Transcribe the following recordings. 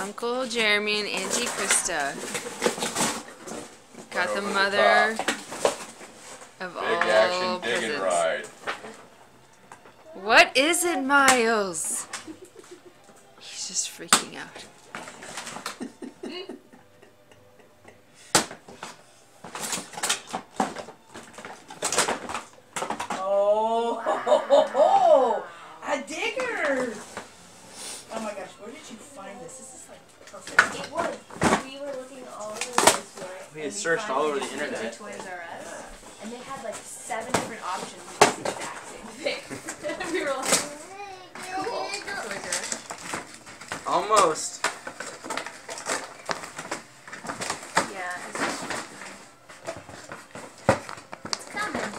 Uncle Jeremy and Auntie Krista. Got the mother of all Big action digging presents. ride. What is it, Miles? He's just freaking out. Oh, a digger! Oh my gosh, where did you find this? This is like perfect. It was. We were looking all over the store. We had searched all over the internet. Toys R Us, and they had like 7 different options with the exact same thing. We were like, cool. Toys R Us. Almost. Yeah, it's coming.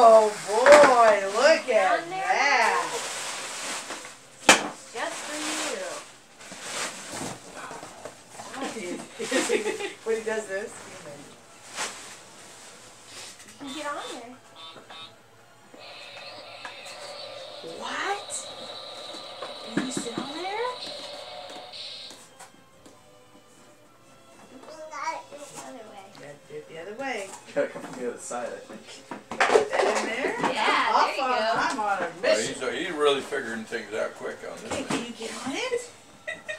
Oh boy, look at that! Just for you. When he does this, You can get on there. what? Can you sit on there? The other way. Do it the other way. Gotta come from the other side, I think. Put that in there. Yeah, Off there you on, go. I'm on a Well, mission. he's really figuring things out quick on this Okay, one. can you get on it?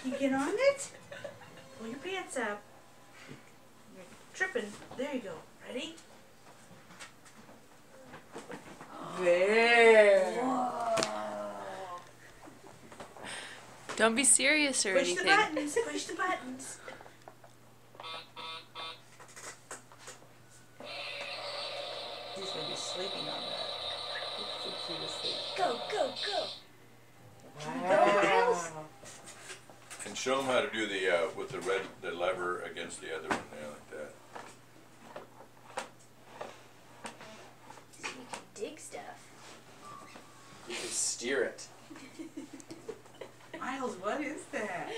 Can you get on it? Pull your pants up. You're tripping. There you go. Ready? There. Don't be serious or Push the anything. buttons. Push the buttons. He's gonna be sleeping on that. It's the cutest thing. Go, go, go. Wow. And show him how to do the with the lever against the other one there like that. So you can dig stuff. You can steer it. Miles, what is that?